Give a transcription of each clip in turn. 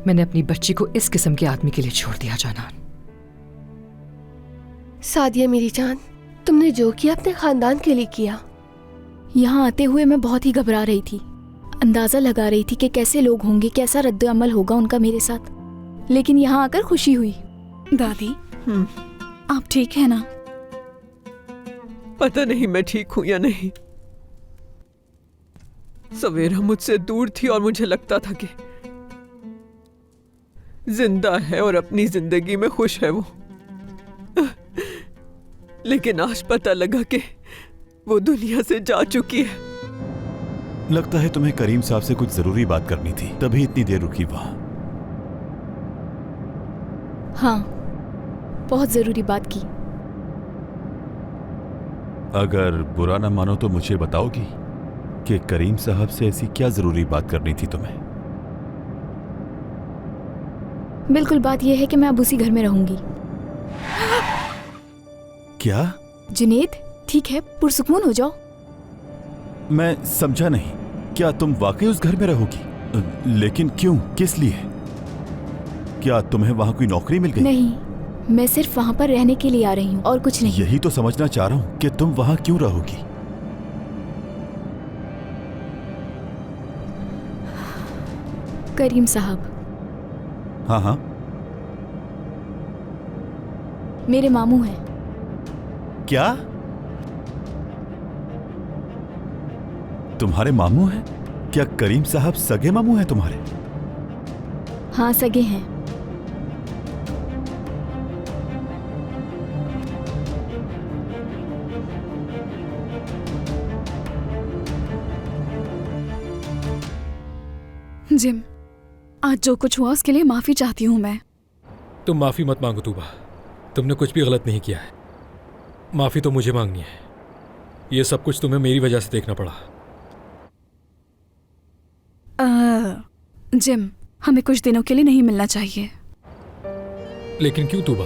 मैंने अपनी बच्ची को इस किस्म के आदमी के लिए छोड़ दिया जाना। सादिया मेरी जान, तुमने जो किया अपने खानदान के लिए किया। यहाँ आते हुए मैं बहुत ही घबरा रही थी, अंदाजा लगा रही थी कि कैसे लोग होंगे, कैसा रद्द अमल होगा उनका मेरे साथ, लेकिन यहाँ आकर खुशी हुई। दादी, आप ठीक है ना? पता नहीं मैं ठीक हूं या नहीं। सवेरा मुझसे दूर थी और मुझे लगता था कि जिंदा है और अपनी जिंदगी में खुश है वो, लेकिन आज पता लगा कि वो दुनिया से जा चुकी है। लगता है तुम्हें करीम साहब से कुछ जरूरी बात करनी थी, तभी इतनी देर रुकी वहां। हाँ, बहुत जरूरी बात की। अगर बुरा ना मानो तो मुझे बताओगी कि करीम साहब से ऐसी क्या जरूरी बात करनी थी तुम्हें? बिल्कुल, बात यह है कि मैं अब उसी घर में रहूंगी। क्या? जुनेद, ठीक है, पुरसुकून हो जाओ। मैं समझा नहीं, क्या तुम वाकई उस घर में रहोगी? लेकिन क्यों, किस लिए? क्या तुम्हें वहां कोई नौकरी मिल गई? नहीं, मैं सिर्फ वहां पर रहने के लिए आ रही हूँ और कुछ नहीं। यही तो समझना चाह रहा हूँ कि तुम वहां क्यों रहोगी? करीम साहब। हाँ हाँ, मेरे मामू हैं। क्या तुम्हारे मामू हैं? क्या करीम साहब सगे मामू हैं तुम्हारे? हाँ, सगे हैं। जिम, आज जो कुछ हुआ उसके लिए माफी चाहती हूँ मैं। तुम माफी मत मांगो तूबा, तुमने कुछ भी गलत नहीं किया है। माफी तो मुझे मांगनी है। ये सब कुछ तुम्हें मेरी वजह से देखना पड़ा। जिम, हमें कुछ दिनों के लिए नहीं मिलना चाहिए। लेकिन क्यों तूबा?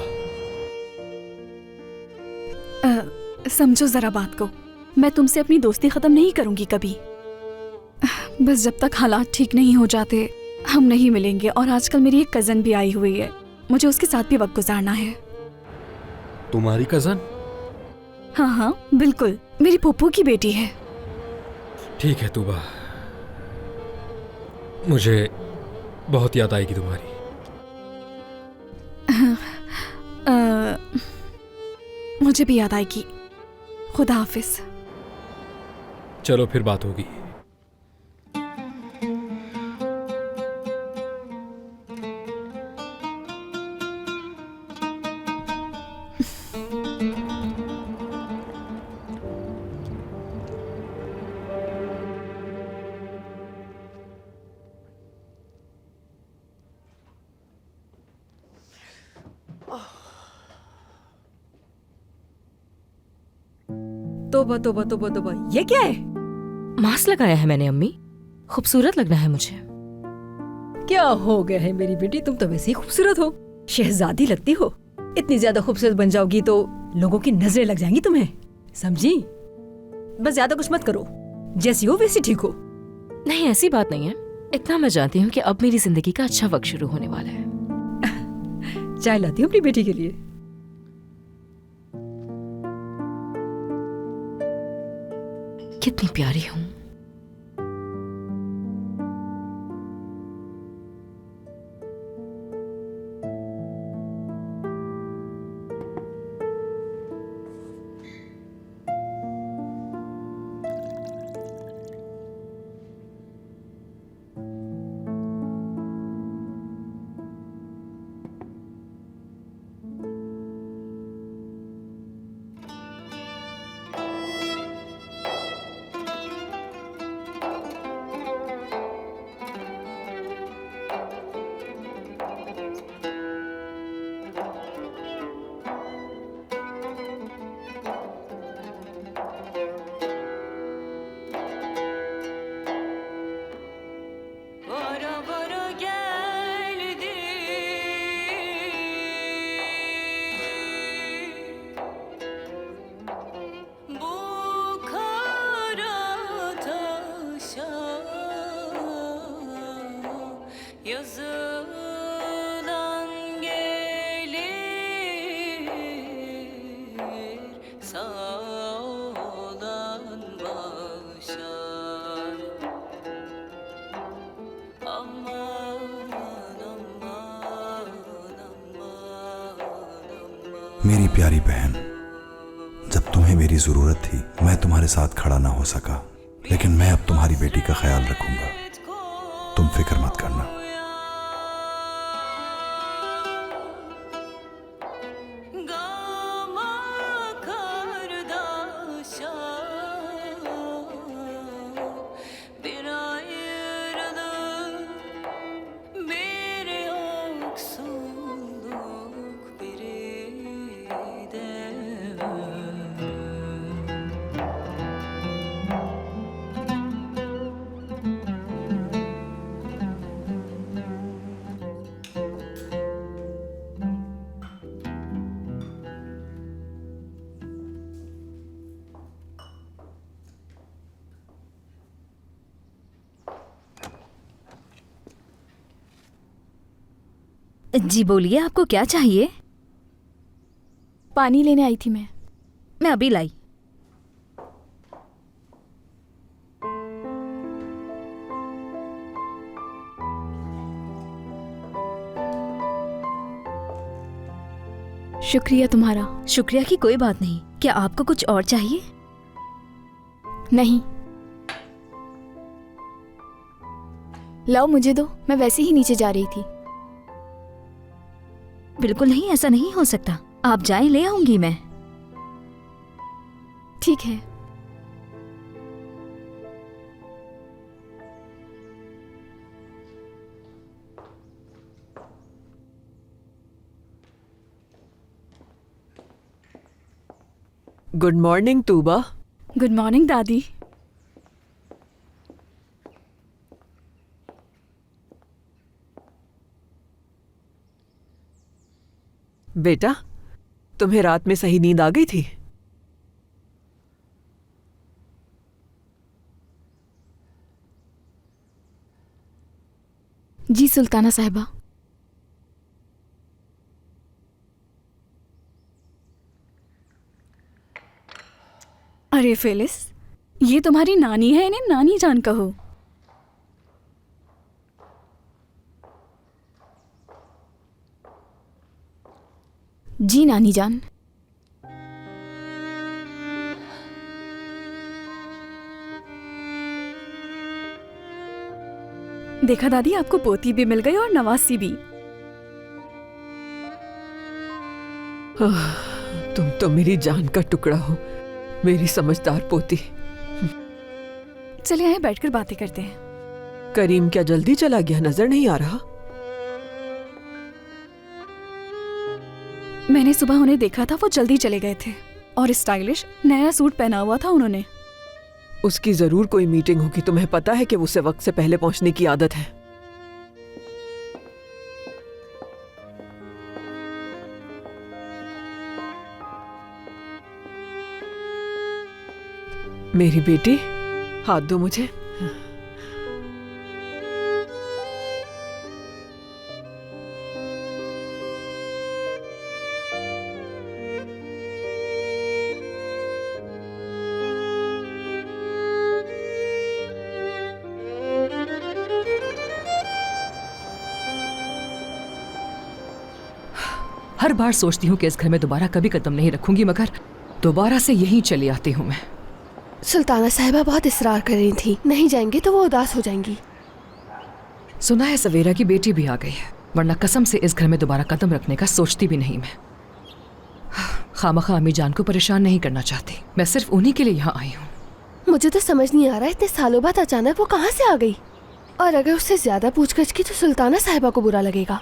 समझो जरा बात को, मैं तुमसे अपनी दोस्ती खत्म नहीं करूंगी कभी। बस जब तक हालात ठीक नहीं हो जाते हम नहीं मिलेंगे। और आजकल मेरी एक कजन भी आई हुई है, मुझे उसके साथ भी वक्त गुजारना है। तुम्हारी कजन? हाँ हाँ बिल्कुल, मेरी फूफू की बेटी है। ठीक है तूबा, मुझे बहुत याद आएगी तुम्हारी। मुझे भी याद आएगी। खुदा हाफिज। चलो फिर बात होगी। तोबा तोबा तोबा तोबा, ये क्या है? मास्क लगाया है मैंने अम्मी, खूबसूरत लगना है मुझे। क्या हो गया है मेरी बेटी, तुम तो वैसे ही खूबसूरत हो, शहजादी लगती हो। इतनी ज्यादा खूबसूरत बन जाओगी तो लोगों की नजरें लग जाएंगी तुम्हें, समझी? बस ज्यादा कुछ मत करो, जैसी हो वैसी ठीक हो। नहीं, ऐसी बात नहीं है। इतना मैं जानती हूँ कि अब मेरी जिंदगी का अच्छा वक्त शुरू होने वाला है। चाय लाती हूँ अपनी बेटी के लिए। कितनी प्यारी हूँ। मेरी प्यारी बहन, जब तुम्हें मेरी जरूरत थी मैं तुम्हारे साथ खड़ा ना हो सका, लेकिन मैं अब तुम्हारी बेटी का ख्याल रखूंगा। तुम फिक्र मत करना। जी बोलिए, आपको क्या चाहिए? पानी लेने आई थी मैं अभी लाई। शुक्रिया तुम्हारा। शुक्रिया की कोई बात नहीं। क्या आपको कुछ और चाहिए? नहीं। लाओ मुझे दो, मैं वैसे ही नीचे जा रही थी। बिल्कुल नहीं, ऐसा नहीं हो सकता। आप जाएं, ले आऊंगी मैं। ठीक है। Good morning Tuba. Good morning दादी। बेटा, तुम्हें रात में सही नींद आ गई थी? जी सुल्ताना साहिबा। अरे फेलिस, ये तुम्हारी नानी है, इन्हें नानी जान कहो। जी नानी जान। देखा दादी, आपको पोती भी मिल गई और नवासी भी। तुम तो मेरी जान का टुकड़ा हो, मेरी समझदार पोती। चलिए आए, बैठकर बातें करते हैं। करीम क्या जल्दी चला गया? नजर नहीं आ रहा। मैंने सुबह उन्हें देखा था, वो जल्दी चले गए थे और स्टाइलिश नया सूट पहना हुआ था उन्होंने। उसकी जरूर कोई मीटिंग होगी। तुम्हें पता है कि उसे वक्त से पहले पहुंचने की आदत है। मेरी बेटी, हाथ दो मुझे। हर बार सोचती हूँ कि इस घर में दोबारा कभी कदम नहीं रखूंगी, मगर दोबारा से यहीं चली आती हूँ मैं। सुल्ताना साहिबा बहुत इसरार कर रही थी, नहीं जाएंगे तो वो उदास हो जाएंगी। सुना है सवेरा की बेटी भी आ गई है, वरना कसम से इस घर में दोबारा कदम रखने का सोचती भी नहीं मैं। खामखा अम्मी जान को परेशान नहीं करना चाहती, मैं सिर्फ उन्हीं के लिए यहाँ आई हूँ। मुझे तो समझ नहीं आ रहा इतने सालों बाद अचानक वो कहाँ से आ गई, और अगर उससे ज्यादा पूछगछ की तो सुल्ताना साहिबा को बुरा लगेगा।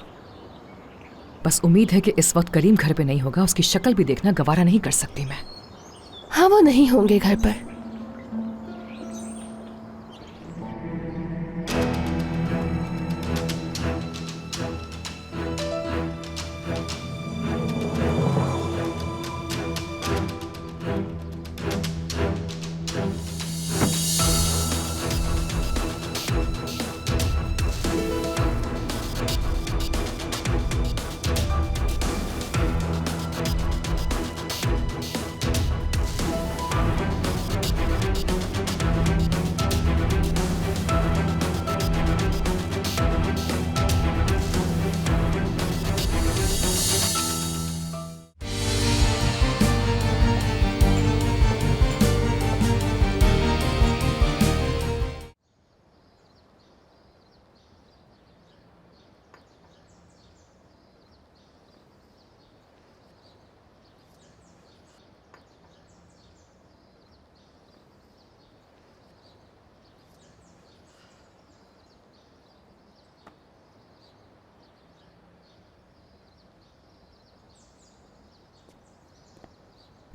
बस उम्मीद है कि इस वक्त करीम घर पे नहीं होगा, उसकी शक्ल भी देखना गवारा नहीं कर सकती मैं। हाँ, वो नहीं होंगे घर पर।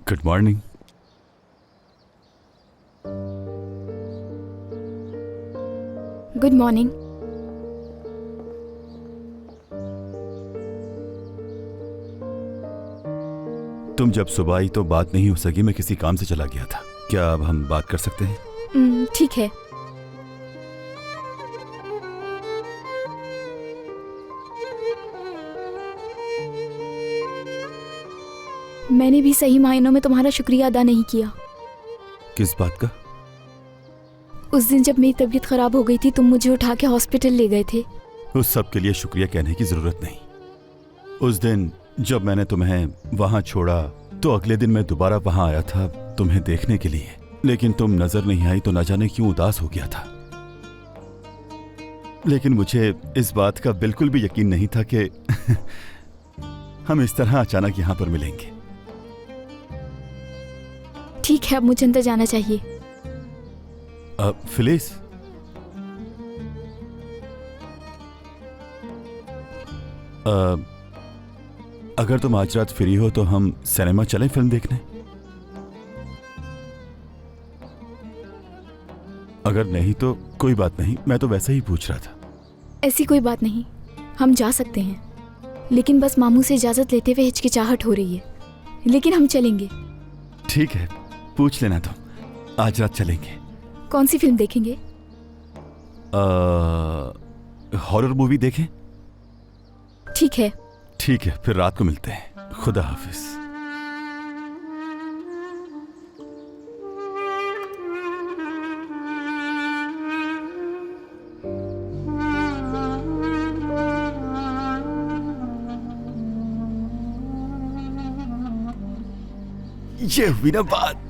Good morning. Good morning. तुम जब सुबह आई तो बात नहीं हो सकी, मैं किसी काम से चला गया था। क्या अब हम बात कर सकते हैं? ठीक है। मैंने भी सही मायनों में तुम्हारा शुक्रिया अदा नहीं किया। किस बात का? उस दिन जब मेरी तबीयत खराब हो गई थी, तुम मुझे उठा के हॉस्पिटल ले गए थे। उस सब के लिए शुक्रिया कहने की जरूरत नहीं। उस दिन जब मैंने तुम्हें वहां छोड़ा तो अगले दिन मैं दोबारा वहां आया था तुम्हें देखने के लिए, लेकिन तुम नजर नहीं आई तो न जाने क्यों उदास हो गया था। लेकिन मुझे इस बात का बिल्कुल भी यकीन नहीं था कि हम इस तरह अचानक यहां पर मिलेंगे। ठीक है, अब मुझे अंदर जाना चाहिए। फिलिस, अगर तुम आज रात फ्री हो तो हम सिनेमा चलें फिल्म देखने। अगर नहीं तो कोई बात नहीं, मैं तो वैसे ही पूछ रहा था। ऐसी कोई बात नहीं, हम जा सकते हैं, लेकिन बस मामू से इजाजत लेते हुए हिचकिचाहट हो रही है, लेकिन हम चलेंगे। ठीक है, पूछ लेना तुम, आज रात चलेंगे। कौन सी फिल्म देखेंगे? हॉरर मूवी देखें? ठीक है। ठीक है, फिर रात को मिलते हैं। खुदा हाफिज। ये हुई ना बात।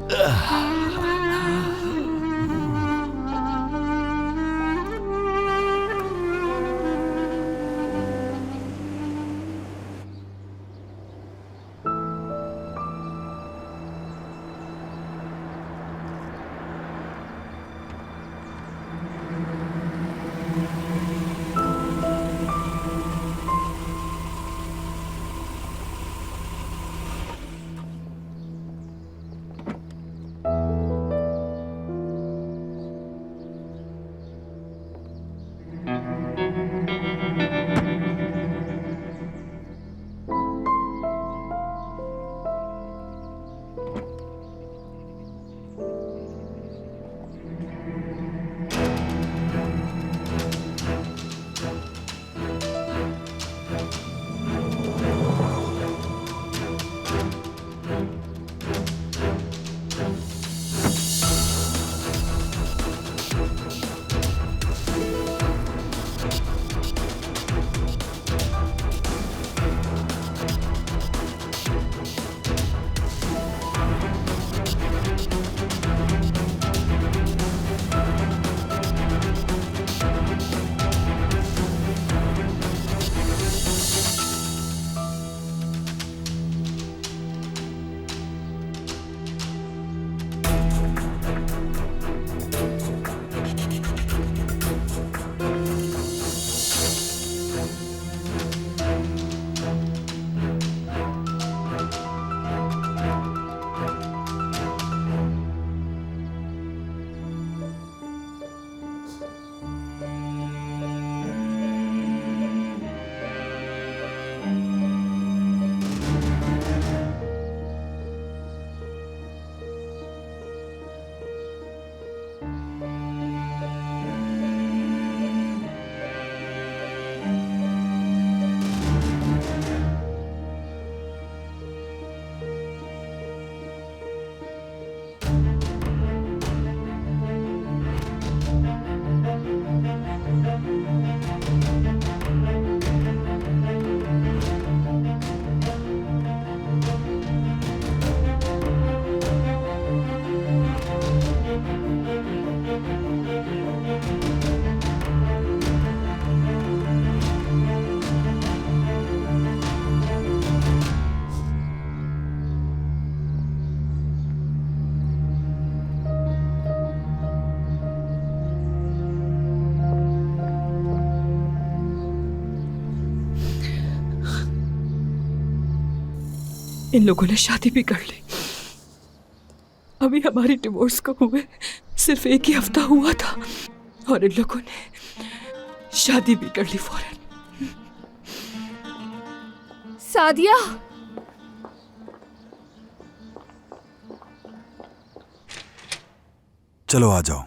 इन लोगों ने शादी भी कर ली। अभी हमारी डिवोर्स को हुए सिर्फ 1 ही हफ्ता हुआ था और इन लोगों ने शादी भी कर ली फौरन। सादिया, चलो आ जाओ।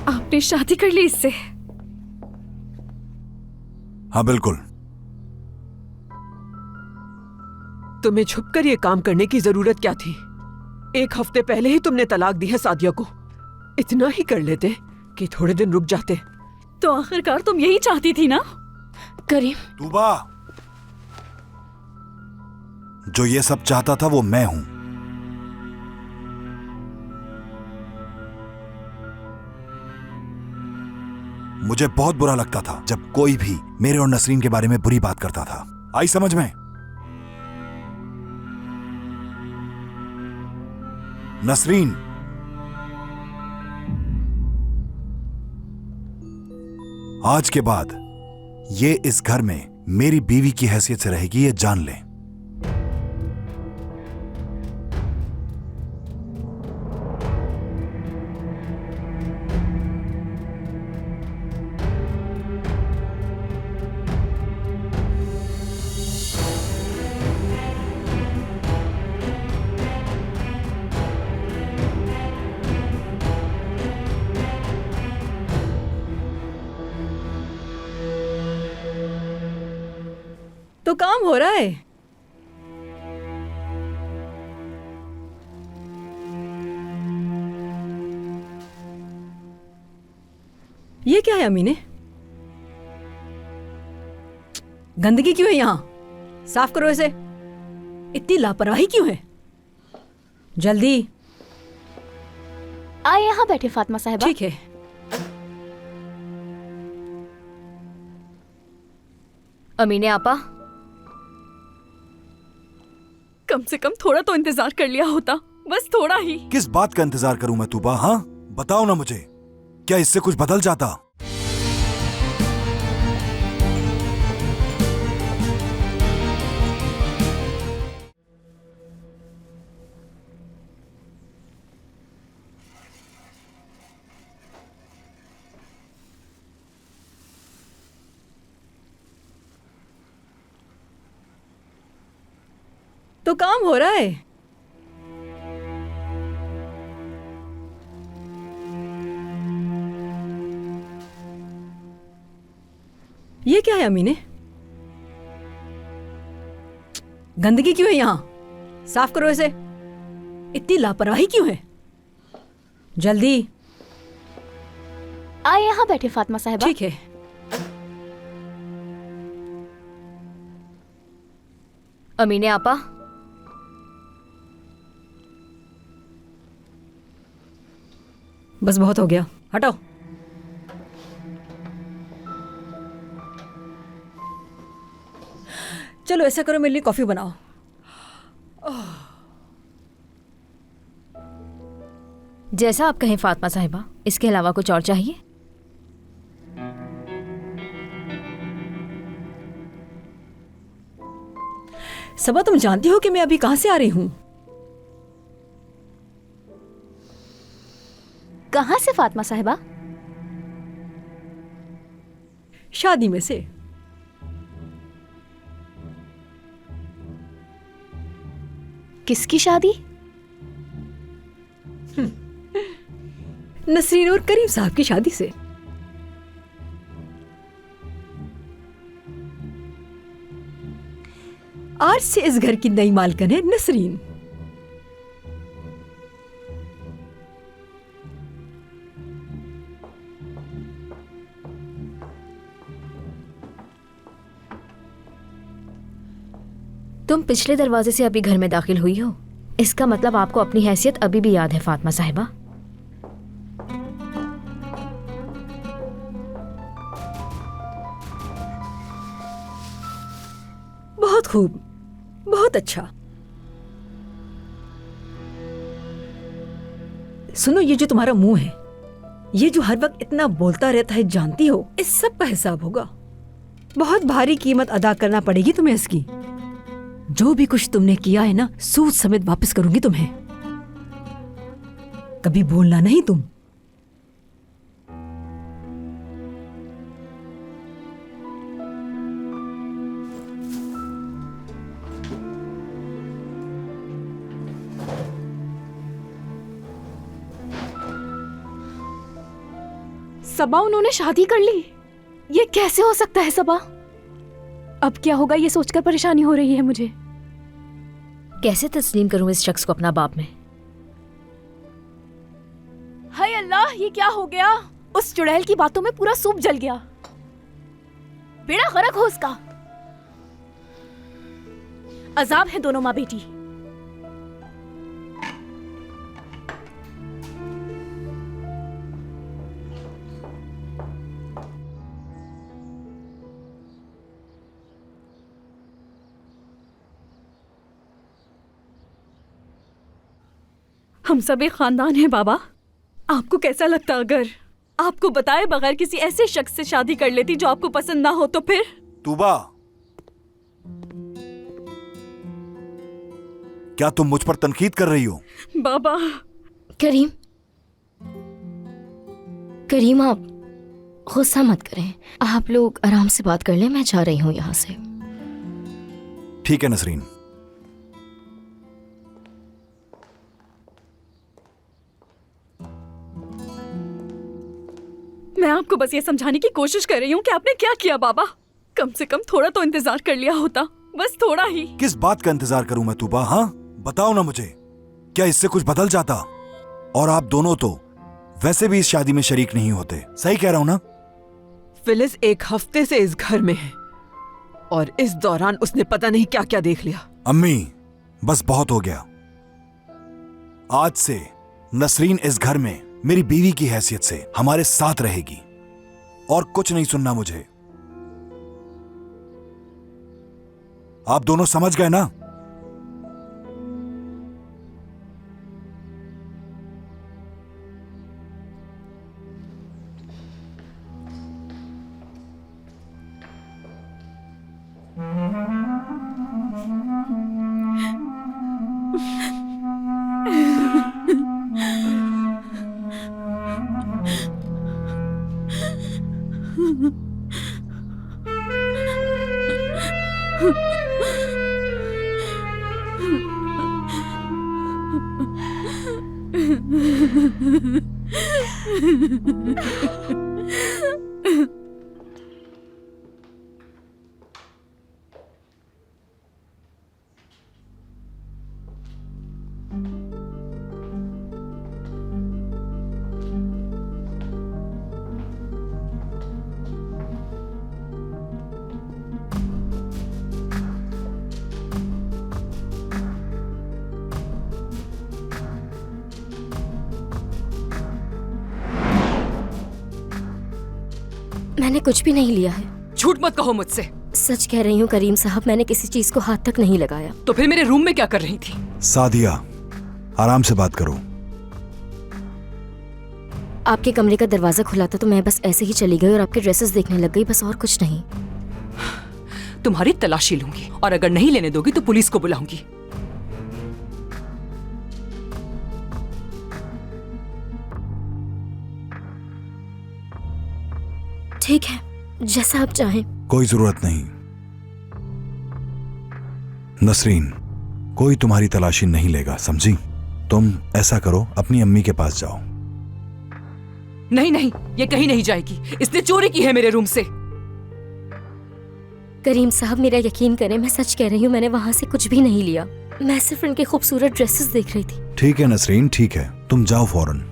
आपने शादी कर ली इससे? हाँ बिल्कुल। तुम्हें छुपकर ये काम करने की जरूरत क्या थी? 1 हफ्ते पहले ही तुमने तलाक दी है सादिया को। इतना ही कर लेते कि थोड़े दिन रुक जाते। तो आखिरकार तुम यही चाहती थी ना? करीम, तूबा, जो ये सब चाहता था वो मैं हूं। मुझे बहुत बुरा लगता था जब कोई भी मेरे और नसरीन के बारे में बुरी बात करता था। आई समझ में? नसरीन, आज के बाद ये इस घर में मेरी बीवी की हैसियत से रहेगी, ये जान ले। तो काम हो रहा है। ये क्या है अमीने? गंदगी क्यों है यहां? साफ करो इसे। इतनी लापरवाही क्यों है? जल्दी। आए यहाँ बैठे फातिमा साहिबा। ठीक है। अमीने आपा, कम से कम थोड़ा तो इंतजार कर लिया होता, बस थोड़ा ही। किस बात का इंतजार करूं मैं तूबा? हाँ बताओ ना मुझे, क्या इससे कुछ बदल जाता? तो काम हो रहा है। ये क्या है अमीने? गंदगी क्यों है यहां? साफ करो इसे। इतनी लापरवाही क्यों है? जल्दी। आए यहाँ बैठे फातिमा साहिबा। ठीक है। अमीने आपा, बस बहुत हो गया, हटाओ। चलो ऐसा करो, मेरे लिए कॉफी बनाओ। जैसा आप कहें फातिमा साहिबा, इसके अलावा कुछ और चाहिए? सबा, तुम जानती हो कि मैं अभी कहाँ से आ रही हूँ? कहाँ से फातिमा साहिबा? शादी में से। किसकी शादी? नसरीन और करीम साहब की शादी से। आज से इस घर की नई मालकिन है नसरीन। तुम पिछले दरवाजे से अभी घर में दाखिल हुई हो, इसका मतलब आपको अपनी हैसियत अभी भी याद है फातिमा साहिबा। बहुत खूब, बहुत अच्छा। सुनो, ये जो तुम्हारा मुंह है, ये जो हर वक्त इतना बोलता रहता है, जानती हो इस सब का हिसाब होगा। बहुत भारी कीमत अदा करना पड़ेगी तुम्हें इसकी। जो भी कुछ तुमने किया है ना, सूद समेत वापस करूंगी तुम्हें। कभी भूलना नहीं तुम। सबा, उन्होंने शादी कर ली? ये कैसे हो सकता है सबा? अब क्या होगा ये सोचकर परेशानी हो रही है मुझे। कैसे तस्लीम करूं इस शख्स को अपना बाप में? हाय अल्लाह, ये क्या हो गया? उस चुड़ैल की बातों में पूरा सूप जल गया। बेड़ा गर्क हो उसका। अजाब है दोनों माँ बेटी। हम सब एक खानदान है बाबा। आपको कैसा लगता अगर आपको बताए बगैर किसी ऐसे शख्स से शादी कर लेती जो आपको पसंद ना हो तो फिर? तूबा, क्या तुम मुझ पर तनकीद कर रही हो? बाबा। करीम, करीम आप गुस्सा मत करें। आप लोग आराम से बात कर लें, मैं जा रही हूँ यहाँ से। ठीक है नसरीन। मैं आपको बस ये समझाने की कोशिश कर रही हूँ कि आपने क्या किया बाबा। कम से कम थोड़ा तो इंतजार कर लिया होता, बस थोड़ा ही। किस बात का इंतजार करूं मैं तूबा? हाँ बताओ ना मुझे, क्या इससे कुछ बदल जाता? और आप दोनों तो वैसे भी इस शादी में शरीक नहीं होते, सही कह रहा हूं ना? फिलिस 1 हफ्ते से इस घर में है और इस दौरान उसने पता नहीं क्या क्या देख लिया। अम्मी, बस बहुत हो गया। आज से नसरीन इस घर में मेरी बीवी की हैसियत से हमारे साथ रहेगी और कुछ नहीं सुनना मुझे। आप दोनों समझ गए ना? मैंने कुछ भी नहीं लिया है। झूठ मत कहो मुझसे। सच कह रही हूँ करीम साहब, मैंने किसी चीज को हाथ तक नहीं लगाया। तो फिर मेरे रूम में क्या कर रही थी? सादिया, आराम से बात करो। आपके कमरे का दरवाजा खुला था तो मैं बस ऐसे ही चली गई और आपके ड्रेसेस देखने लग गई, बस और कुछ नहीं। तुम्हारी तलाशी लूंगी, और अगर नहीं लेने दोगी तो पुलिस को बुलाऊंगी। ठीक है, जैसा आप चाहें। कोई जरूरत नहीं नसरीन, कोई तुम्हारी तलाशी नहीं लेगा, समझी? तुम ऐसा करो, अपनी अम्मी के पास जाओ। नहीं नहीं, ये कहीं नहीं जाएगी। इसने चोरी की है मेरे रूम से। करीम साहब, मेरा यकीन करें, मैं सच कह रही हूँ, मैंने वहाँ से कुछ भी नहीं लिया। मैं सिर्फ उनके खूबसूरत ड्रेसेस देख रही थी। ठीक है नसरीन, ठीक है, तुम जाओ फौरन।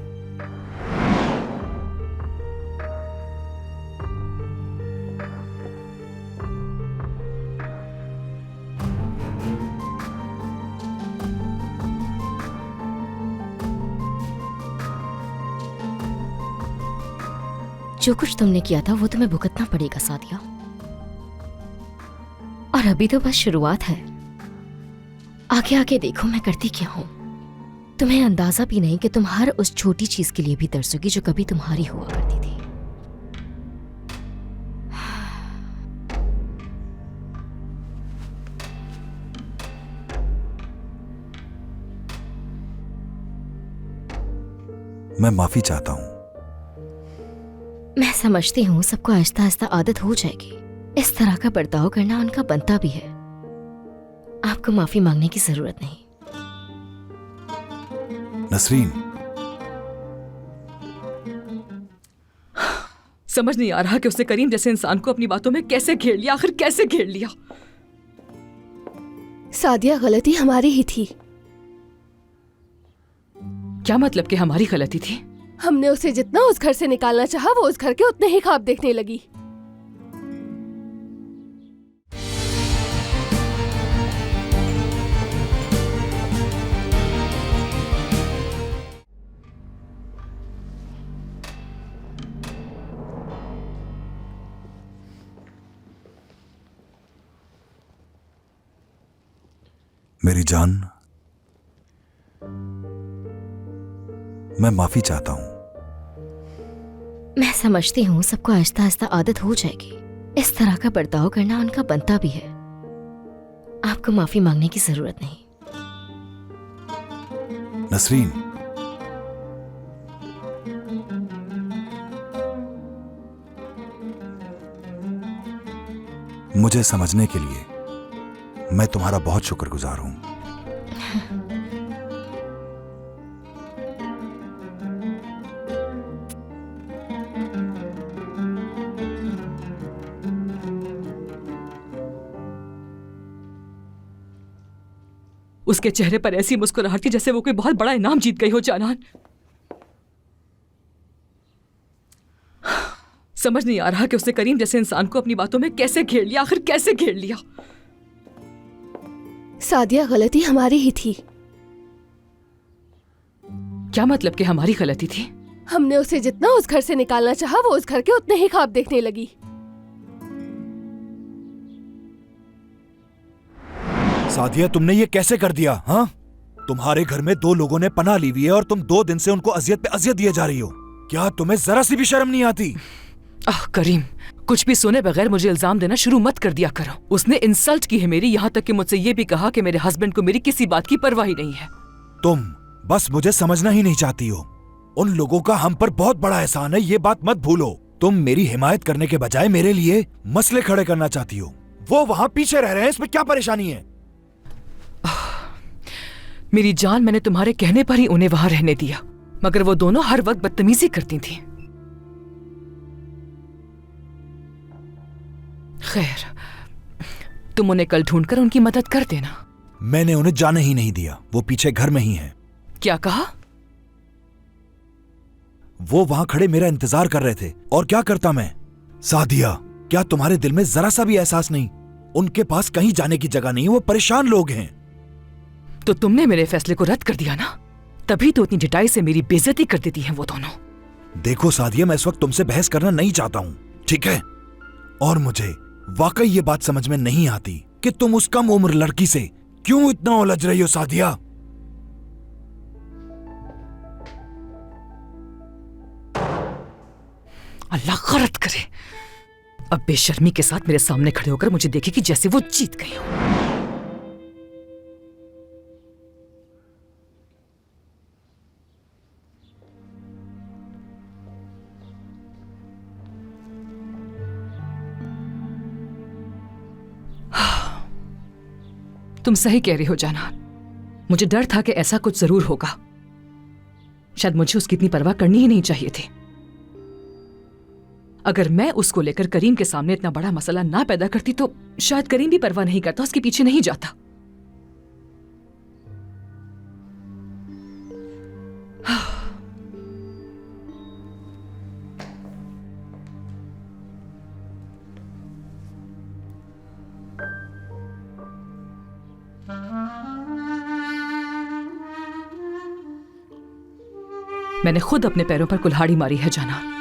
जो कुछ तुमने किया था वो तुम्हें भुगतना पड़ेगा सादिया, और अभी तो बस शुरुआत है। आगे आगे देखो मैं करती क्या हूं। तुम्हें अंदाजा भी नहीं कि तुम हर उस छोटी चीज के लिए भी तरसोगी जो कभी तुम्हारी हुआ करती थी। मैं माफी चाहता हूं। मैं समझती हूँ सबको आहिस्ता आहिस्ता आदत हो जाएगी। इस तरह का बर्ताव करना उनका बनता भी है। आपको माफी मांगने की जरूरत नहीं। नसरीन, समझ नहीं आ रहा कि उसने करीम जैसे इंसान को अपनी बातों में कैसे घेर लिया। आखिर कैसे घेर लिया? सादिया, गलती हमारी ही थी। क्या मतलब कि हमारी गलती थी? हमने उसे जितना उस घर से निकालना चाहा, वो उस घर के उतने ही ख्वाब देखने लगी। मेरी जान, मैं माफी चाहता हूं। मैं समझती हूँ सबको आहिस्ता आहिस्ता आदत हो जाएगी। इस तरह का बर्ताव करना उनका बनता भी है। आपको माफी मांगने की जरूरत नहीं। नसरीन, मुझे समझने के लिए मैं तुम्हारा बहुत शुक्रगुजार हूं। उसके चेहरे पर ऐसी मुस्कुराहट थी जैसे वो कोई बहुत बड़ा इनाम जीत गई हो। जानान, समझ नहीं आ रहा कि उसने करीम जैसे इंसान को अपनी बातों में कैसे घेर लिया। आखिर कैसे घेर लिया? सादिया, गलती हमारी ही थी। क्या मतलब कि हमारी गलती थी? हमने उसे जितना उस घर से निकालना चाहा, वो उस घर के उतने ही ख्वाब देखने लगी। सादिया, तुमने ये कैसे कर दिया? हाँ, तुम्हारे घर में 2 लोगों ने पनाह ली हुई है और तुम 2 दिन से उनको अजियत पे अजियत दिए जा रही हो। क्या तुम्हें जरा सी भी शर्म नहीं आती? करीम, कुछ भी सुने बगैर मुझे इल्जाम देना शुरू मत कर दिया करो। उसने इंसल्ट की है मेरी, यहाँ तक कि मुझसे ये भी कहा कि मेरे हस्बैंड को मेरी किसी बात की परवाह ही नहीं है। तुम बस मुझे समझना ही नहीं चाहती हो। उन लोगों का हम पर बहुत बड़ा एहसान है, ये बात मत भूलो। तुम मेरी हिमायत करने के बजाय मेरे लिए मसले खड़े करना चाहती हो। वो वहाँ पीछे रह रहे हैं, इसमें क्या परेशानी है? मेरी जान, मैंने तुम्हारे कहने पर ही उन्हें वहां रहने दिया, मगर वो दोनों हर वक्त बदतमीजी करती थीं। खैर, तुम उन्हें कल ढूंढकर उनकी मदद कर देना। मैंने उन्हें जाने ही नहीं दिया, वो पीछे घर में ही है। क्या कहा? वो वहां खड़े मेरा इंतजार कर रहे थे, और क्या करता मैं? सादिया, क्या तुम्हारे दिल में जरा सा भी एहसास नहीं? उनके पास कहीं जाने की जगह नहीं, वो परेशान लोग हैं। तो तुमने मेरे फैसले को रद्द कर दिया ना, तभी तो इतनी ढिठाई से मेरी बेइज्जती कर देती हैं वो दोनों। देखो सादिया, मैं इस वक्त तुमसे बहस करना नहीं चाहता हूं, ठीक है? और मुझे वाकई ये बात समझ में नहीं आती कि तुम उस कम उम्र लड़की से क्यों इतना उलझ रही हो। सादिया, अल्लाह गलत करे, अब बेशर्मी के साथ मेरे सामने खड़े होकर मुझे देखे कि जैसे वो जीत गई हो। तुम सही कह रही हो जाना, मुझे डर था कि ऐसा कुछ जरूर होगा। शायद मुझे उसकी इतनी परवाह करनी ही नहीं चाहिए थी। अगर मैं उसको लेकर करीम के सामने इतना बड़ा मसला ना पैदा करती तो शायद करीम भी परवाह नहीं करता, उसके पीछे नहीं जाता। मैंने खुद अपने पैरों पर कुल्हाड़ी मारी है जाना।